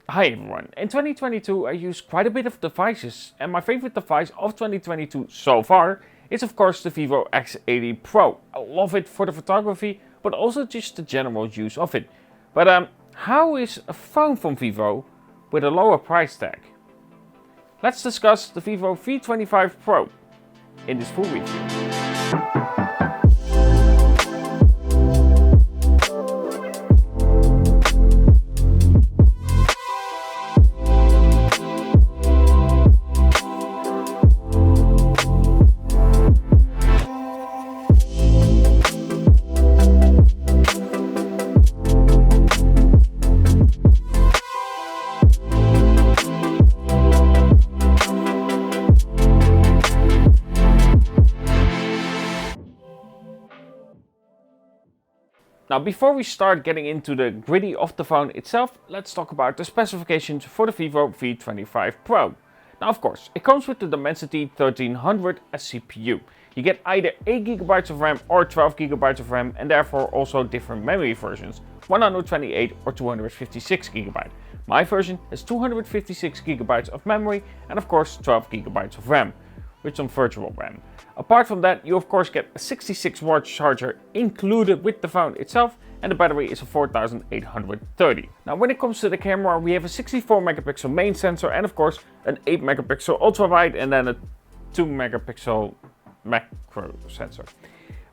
Hi everyone, in 2022 I use quite a bit of devices and my favorite device of 2022 so far is of course the Vivo X80 Pro. I love it for the photography but also just the general use of it. But how is a phone from Vivo with a lower price tag? Let's discuss the Vivo V25 Pro in this full review. Now before we start getting into the gritty of the phone itself, let's talk about the specifications for the Vivo V25 Pro. Now of course, it comes with the Dimensity 1300 as CPU. You get either 8GB of RAM or 12GB of RAM and therefore also different memory versions, 128 or 256GB. My version has 256GB of memory and of course 12GB of RAM, with some virtual RAM. Apart from that, you of course get a 66-watt charger included with the phone itself and the battery is a 4830. Now when it comes to the camera, we have a 64 megapixel main sensor and of course an 8 megapixel ultra wide and then a 2 megapixel macro sensor.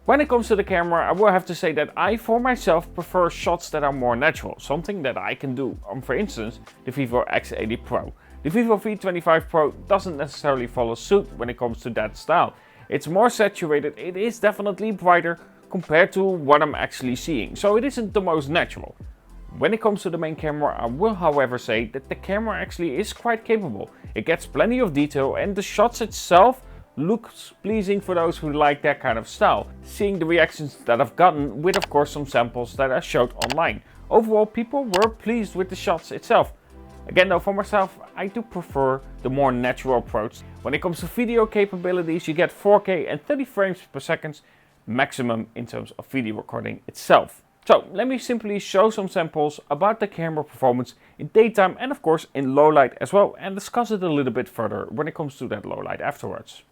When it comes to the camera, I will have to say that I for myself prefer shots that are more natural, something that I can do on, for instance, the Vivo X80 Pro. The Vivo V25 Pro doesn't necessarily follow suit when it comes to that style. It's more saturated, it is definitely brighter compared to what I'm actually seeing, so it isn't the most natural. When it comes to the main camera, I will however say that the camera actually is quite capable. It gets plenty of detail and the shots itself looks pleasing for those who like that kind of style. Seeing the reactions that I've gotten with of course some samples that I showed online. Overall, people were pleased with the shots itself. Again though, for myself, I do prefer the more natural approach. When it comes to video capabilities, you get 4K and 30 frames per second maximum in terms of video recording itself. So let me simply show some samples about the camera performance in daytime and of course in low light as well, and discuss it a little bit further when it comes to that low light afterwards.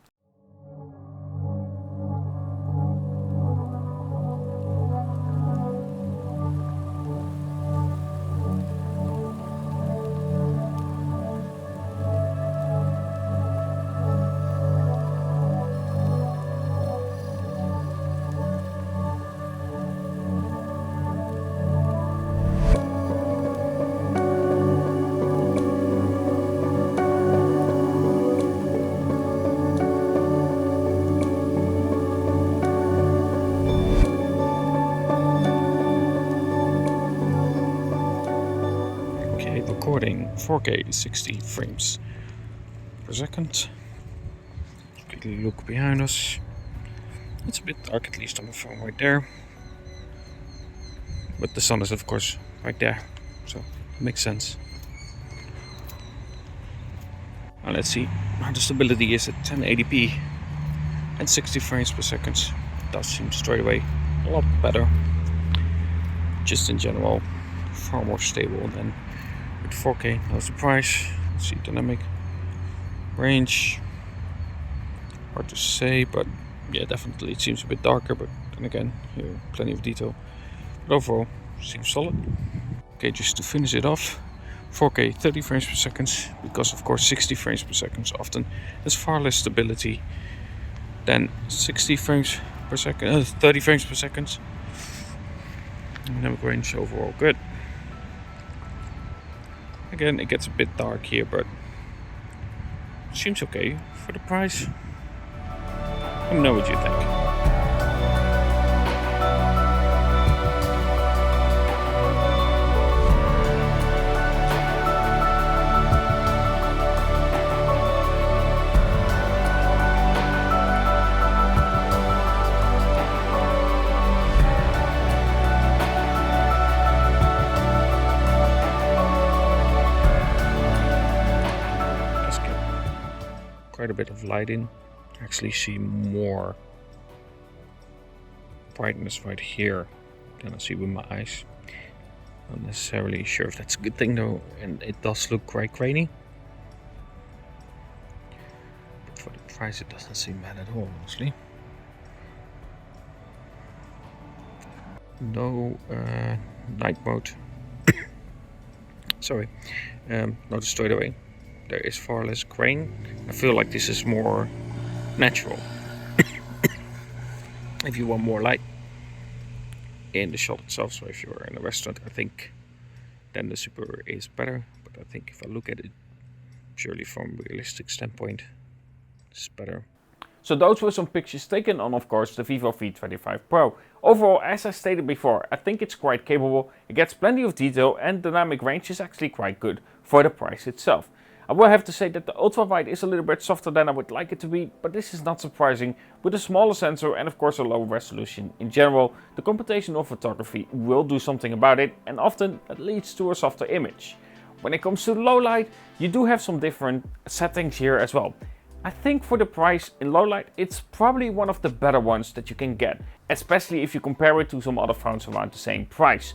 Recording 4K 60 frames per second. Quickly look behind us. It's a bit dark, at least on the phone right there. But the sun is of course right there, so it makes sense. Now let's see how the stability is at 1080p and 60 frames per second. It does seem straight away a lot better. Just in general, far more stable than with 4K. How's the price? Let's see, dynamic range. Hard to say, but yeah, definitely it seems a bit darker, but then again, here plenty of detail. But overall, seems solid. Okay, just to finish it off, 4K 30 frames per second, because of course 60 frames per second often has far less stability than 60 frames per second, 30 frames per second. Dynamic range overall good. Again, it gets a bit dark here, but seems okay for the price. Let me know what you think. Quite a bit of light in. Actually see more brightness right here than I see with my eyes. Not necessarily sure if that's a good thing though, and it does look quite grainy. But for the price it doesn't seem bad at all, honestly. No night mode. Sorry, notice straight away there is far less grain. I feel like this is more natural. If you want more light in the shot itself, so if you're in a restaurant, I think then the Super is better. But I think if I look at it purely from a realistic standpoint, it's better. So those were some pictures taken on, of course, the Vivo V25 Pro. Overall, as I stated before, I think it's quite capable, it gets plenty of detail and dynamic range is actually quite good for the price itself. I will have to say that the ultra-wide is a little bit softer than I would like it to be, but this is not surprising. With a smaller sensor and of course a lower resolution in general, the computational photography will do something about it, and often that leads to a softer image. When it comes to low light, you do have some different settings here as well. I think for the price in low light, it's probably one of the better ones that you can get, especially if you compare it to some other phones around the same price.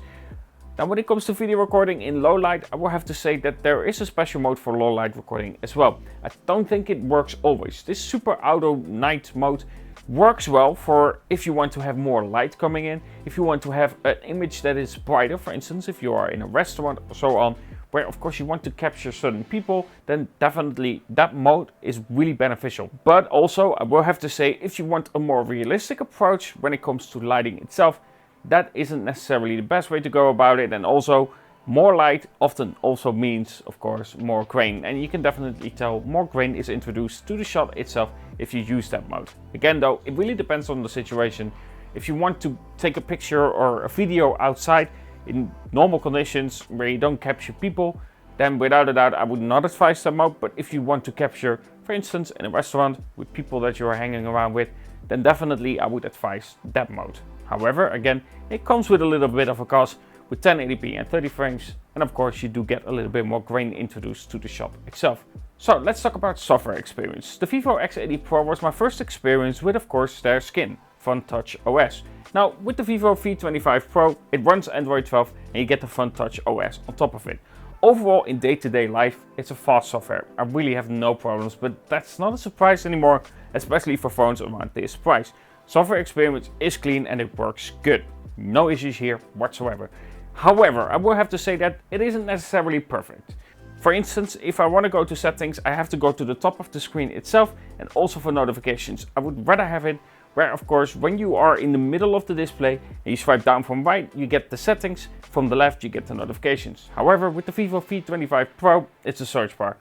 Now when it comes to video recording in low light, I will have to say that there is a special mode for low light recording as well. I don't think it works always. This super auto night mode works well for if you want to have more light coming in, if you want to have an image that is brighter, for instance if you are in a restaurant or so on, where of course you want to capture certain people, then definitely that mode is really beneficial. But also I will have to say, if you want a more realistic approach when it comes to lighting itself, that isn't necessarily the best way to go about it, and also more light often also means of course more grain, and you can definitely tell more grain is introduced to the shot itself if you use that mode. Again though, it really depends on the situation. If you want to take a picture or a video outside in normal conditions where you don't capture people, then without a doubt I would not advise that mode. But if you want to capture, for instance in a restaurant with people that you are hanging around with, then definitely I would advise that mode. However, again, it comes with a little bit of a cost with 1080p and 30 frames, and of course you do get a little bit more grain introduced to the shot itself. So let's talk about software experience. The Vivo X80 Pro was my first experience with of course their skin, Fun Touch OS. Now with the Vivo V25 Pro, it runs Android 12 and you get the Fun Touch OS on top of it. Overall in day-to-day life, it's a fast software. I really have no problems, but that's not a surprise anymore, especially for phones around this price. Software experience is clean and it works good. No issues here whatsoever. However, I will have to say that it isn't necessarily perfect. For instance, if I want to go to settings, I have to go to the top of the screen itself, and also for notifications. I would rather have it where of course when you are in the middle of the display and you swipe down from right, you get the settings, from the left you get the notifications. However, with the Vivo V25 Pro, it's a search bar.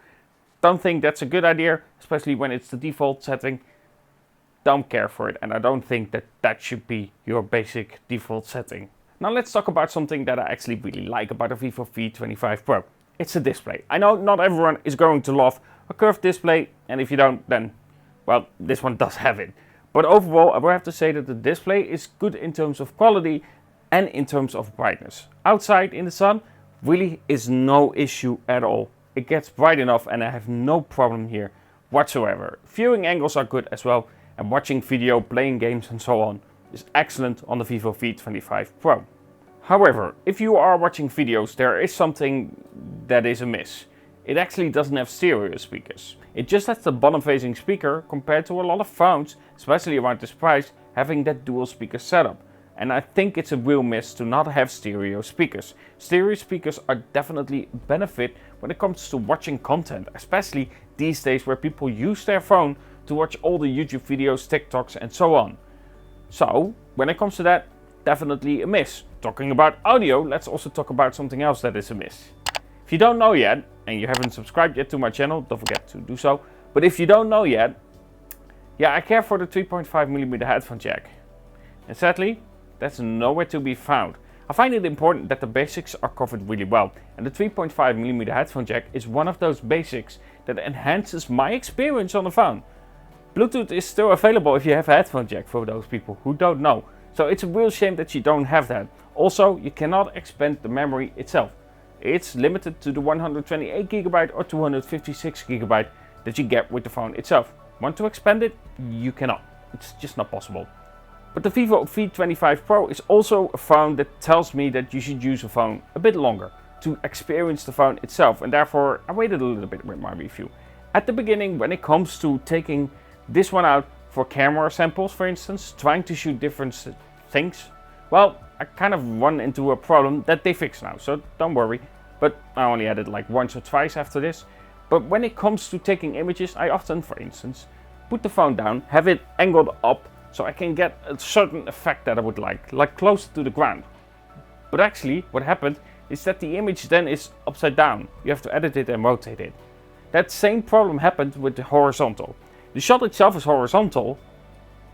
Don't think that's a good idea, especially when it's the default setting. Don't care for it, and I don't think that that should be your basic default setting. Now let's talk about something that I actually really like about the Vivo V25 Pro. It's the display. I know not everyone is going to love a curved display, and if you don't, then well, this one does have it. But overall, I will have to say that the display is good in terms of quality and in terms of brightness. Outside in the sun really is no issue at all. It gets bright enough and I have no problem here whatsoever. Viewing angles are good as well, and watching video, playing games and so on is excellent on the Vivo V25 Pro. However, if you are watching videos, there is something that is amiss. It actually doesn't have stereo speakers. It just has the bottom facing speaker compared to a lot of phones, especially around this price, having that dual speaker setup. And I think it's a real miss to not have stereo speakers. Stereo speakers are definitely a benefit when it comes to watching content, especially these days where people use their phone to watch all the YouTube videos, TikToks and so on. So when it comes to that, definitely a miss. Talking about audio, let's also talk about something else that is a miss. If you don't know yet, and you haven't subscribed yet to my channel, don't forget to do so. But if you don't know yet, yeah, I care for the 3.5mm headphone jack. And sadly, that's nowhere to be found. I find it important that the basics are covered really well, and the 3.5mm headphone jack is one of those basics that enhances my experience on the phone. Bluetooth is still available if you have a headphone jack, for those people who don't know. So it's a real shame that you don't have that. Also, you cannot expand the memory itself. It's limited to the 128GB or 256GB that you get with the phone itself. Want to expand it? You cannot. It's just not possible. But the Vivo V25 Pro is also a phone that tells me that you should use a phone a bit longer to experience the phone itself, and therefore I waited a little bit with my review. At the beginning, when it comes to taking this one out for camera samples, for instance, trying to shoot different things, well, I kind of run into a problem that they fix now, so don't worry. But I only had it like once or twice after this. But when it comes to taking images, I often, for instance, put the phone down, have it angled up, so I can get a certain effect that I would like close to the ground. But actually, what happened is that the image then is upside down. You have to edit it and rotate it. That same problem happened with the horizontal. The shot itself is horizontal,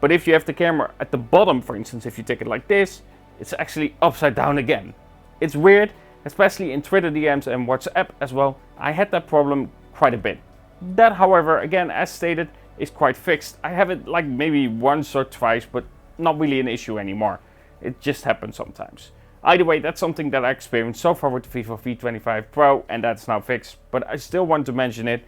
but if you have the camera at the bottom, for instance, if you take it like this, it's actually upside down again. It's weird, especially in Twitter DMs and WhatsApp as well. I had that problem quite a bit. That, however, again, as stated, is quite fixed. I have it like maybe once or twice, but not really an issue anymore. It just happens sometimes. Either way, that's something that I experienced so far with the Vivo V25 Pro, and that's now fixed. But I still want to mention it.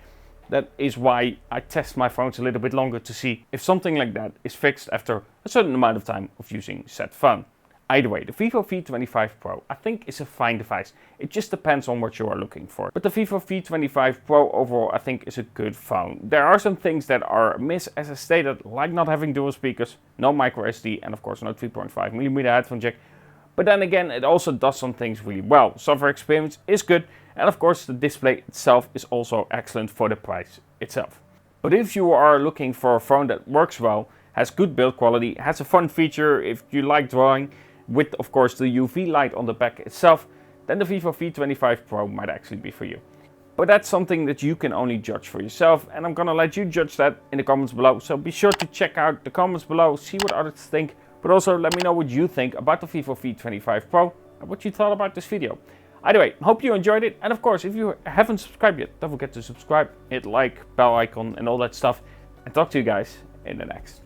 That is why I test my phones a little bit longer to see if something like that is fixed after a certain amount of time of using said phone. Either way, the Vivo V25 Pro I think is a fine device. It just depends on what you are looking for. But the Vivo V25 Pro overall I think is a good phone. There are some things that are amiss, as I stated, like not having dual speakers, no micro SD, and of course no 3.5mm headphone jack. But then again, it also does some things really well. Software experience is good, and of course the display itself is also excellent for the price itself. But if you are looking for a phone that works well, has good build quality, has a fun feature if you like drawing, with of course the UV light on the back itself, then the Vivo V25 Pro might actually be for you. But that's something that you can only judge for yourself, and I'm gonna let you judge that in the comments below. So be sure to check out the comments below, see what others think, but also let me know what you think about the Vivo V25 Pro and what you thought about this video. Either way, hope you enjoyed it, and of course if you haven't subscribed yet, don't forget to subscribe, hit like, bell icon and all that stuff, and talk to you guys in the next.